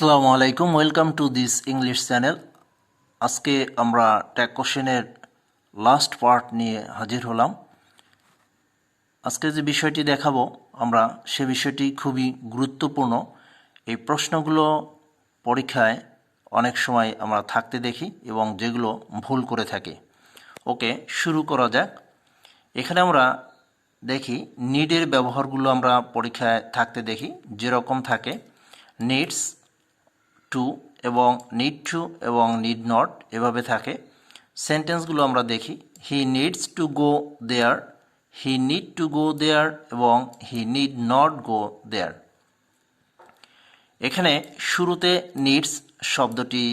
আসসালামু আলাইকুম, welcome to this English channel. আজকে আমরা ট্যাগ কোশ্চেনের লাস্ট পার্ট নিয়ে হাজির হলাম। আজকে যে বিষয়টি দেখাবো আমরা সে বিষয়টি খুবই গুরুত্বপূর্ণ। এই প্রশ্নগুলো পরীক্ষায় অনেক সময় আমরা থাকতে দেখি এবং যেগুলো ভুল করে থাকি। ওকে, শুরু করা যাক। এখানে আমরা দেখি নিডের ব্যবহারগুলো আমরা পরীক্ষায় থাকতে দেখি, যেরকম থাকে নিডস টু এবং নিড টু এবং নিড নট এভাবে থাকে। সেন্টেন্সগুলো আমরা দেখি, he needs to go there, he need to go there এবং হি নিড নট গো দেয়ার। এখানে শুরুতে নিডস শব্দটি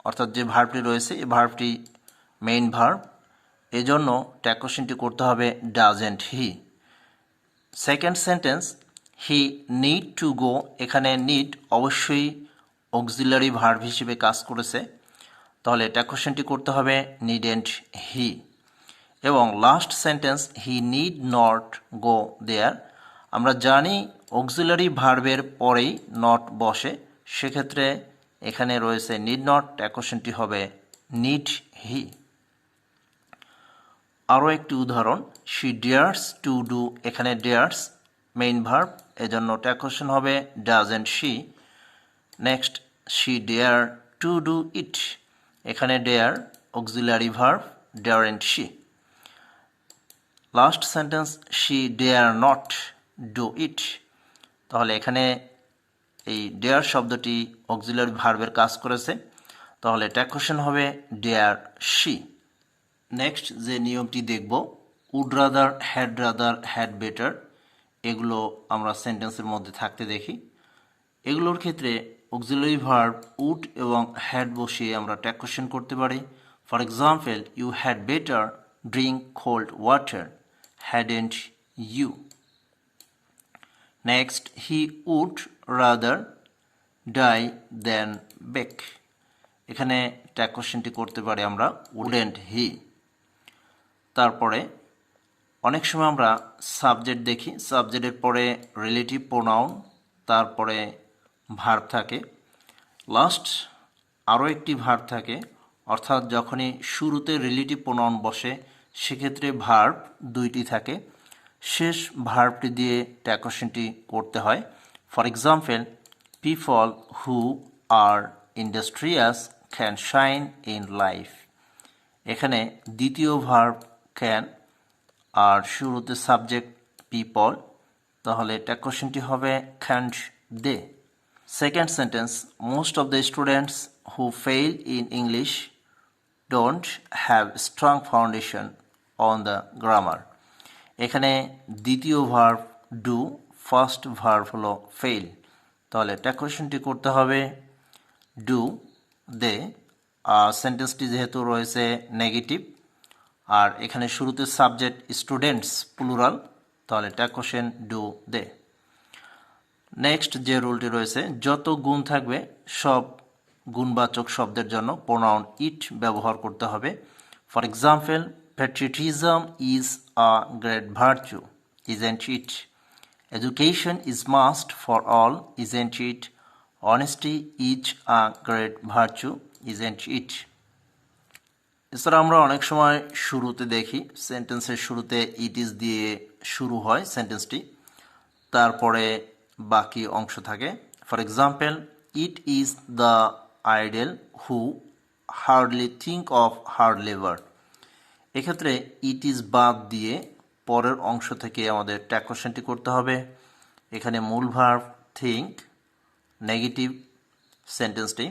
অর্থাৎ যে ভার্বটি রয়েছে এই ভার্বটি মেইন ভার্ব, এজন্য ট্যাগ কোশ্চেনটি করতে হবে doesn't he. Second sentence he need to গো, এখানে নিড অবশ্যই অক্সিলারি ভার্ব হিসেবে কাজ করেছে, তাহলে ট্যাগ কোশ্চেনটি করতে হবে নিডেন্ট হি। এবং last sentence he need not go there, আমরা জানি অক্সিলারি ভার্বের পরেই নট বসে, সেক্ষেত্রে এখানে রয়েছে নিড নট, ট্যাগ কোশ্চেনটি হবে নিড হি। আরও একটি উদাহরণ, শি ডেয়ার্স টু ডু, এখানে ডেয়ার্স মেইন ভার্ব, এজন্য ট্যাগ কোশ্চেন হবে doesn't she. Next she dare to do it, এখানে dare auxiliary verb, daren't she. Last sentence she dare not do it, তাহলে এখানে এই ডেয়ার শব্দটি অক্সিলারি ভার্বের কাজ করেছে, তাহলে ট্যাগ কোশ্চেন হবে ডেয়ার শি। নেক্সট যে নিয়মটি দেখব, উড রাদার, হ্যাড বেটার, এগুলো আমরা সেন্টেন্সের মধ্যে থাকতে দেখি। এগুলোর ক্ষেত্রে অক্সিলারি ভার্ব উড এবং হ্যাড বসিয়ে আমরা ট্যাগ কোশ্চেন করতে পারি। For example, you had better drink cold water, hadn't you. Next, he would rather die then beg, এখানে ট্যাগ কোশ্চেনটি করতে পারি আমরা উডেন্ট হি। তারপরে অনেক সময় আমরা সাবজেক্ট দেখি, সাবজেক্টের পরে রিলেটিভ প্রোনাউন, তারপরে ভার্ব থাকে, লাস্ট আরও একটি ভার্ব থাকে, অর্থাৎ যখনই শুরুতে রিলেটিভ প্রোনাউন বসে সেক্ষেত্রে ভার্ব দুইটি থাকে, শেষ ভার্বটি দিয়ে ট্যাগ কোশ্চেনটি করতে হয়। For example, people who R industrious can shine in life, এখানে দ্বিতীয় ভার্ব ক্যান আর শুরুতে সাবজেক্ট পিপল, তাহলে ট্যাগ কোশ্চেনটি হবে can't they. Second sentence, most of the students who fail in English don't have strong foundation on the grammar, এখানে দ্বিতীয় verb do, first verb হলো fail, তাহলে ট্যাগ কোশ্চেনটি করতে হবে ডু দে। আর সেন্টেন্সটি যেহেতু রয়েছে নেগেটিভ আর এখানে শুরুতে সাবজেক্ট স্টুডেন্টস প্লুরাল, তাহলে tag question do they. Next যে রুলটি রয়েছে, যত গুণ থাকবে সব গুণবাচক শব্দের জন্য প্রোনাউন ইট ব্যবহার করতে হবে। For example, patriotism is a great virtue, isn't it? Education is must for all, isn't it? Honesty is a great virtue, isn't it? এছাড়া আমরা অনেক সময় শুরুতে দেখি সেন্টেন্সের শুরুতে ইট ইজ দিয়ে শুরু হয় সেন্টেন্সটি, তারপরে বাকি অংশ থাকে। For example, it is the idol who hardly think of hard labour, এক্ষেত্রে ইট ইজ বাদ দিয়ে পরের অংশ থেকে আমাদের ট্যাগ কোশ্চেনটি করতে হবে। এখানে মূল ভার্ব থিঙ্ক, নেগেটিভ সেন্টেন্সটি,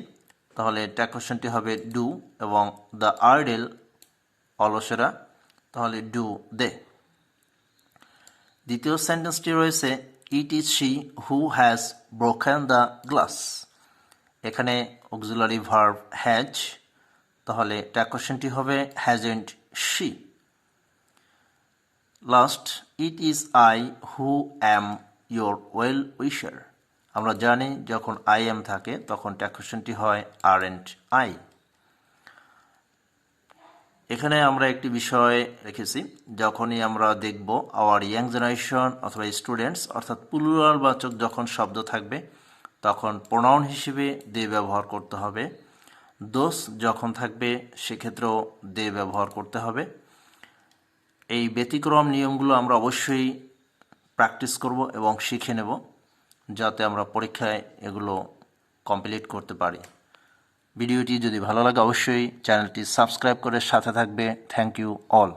তাহলে ট্যাগ কোশ্চেনটি হবে ডু এবং দ্য আইডল অলসেরা, তাহলে ডু দে। দ্বিতীয় সেন্টেন্সটি রয়েছে it is she who has broken the glass, এখানে অক্সিলারি ভার্ব হ্যাজ, তাহলে ট্যাগ কোশ্চেনটি হবে hasn't she. Last, it is I who am your well উইশার, আমরা জানি যখন আই এম থাকে তখন ট্যাগ কোশ্চেনটি হয় আরএন্ট আই। এখানে আমরা একটি বিষয় রেখেছি, যখনই আমরা দেখব আওয়ার ইয়াং জেনারেশন অথবা স্টুডেন্টস অর্থাৎ প্লুরালবাচক যখন শব্দ থাকবে তখন প্রোনাউন হিসেবে দে ব্যবহার করতে হবে। দোষ যখন থাকবে সেক্ষেত্রেও দে ব্যবহার করতে হবে। এই ব্যতিক্রম নিয়মগুলো আমরা অবশ্যই প্র্যাকটিস করব এবং শিখে নেব, যাতে আমরা পরীক্ষায় এগুলো কমপ্লিট করতে পারি। ভিডিওটি যদি ভালো লাগে অবশ্যই চ্যানেলটি সাবস্ক্রাইব করে সাথে থাকবে। Thank you all.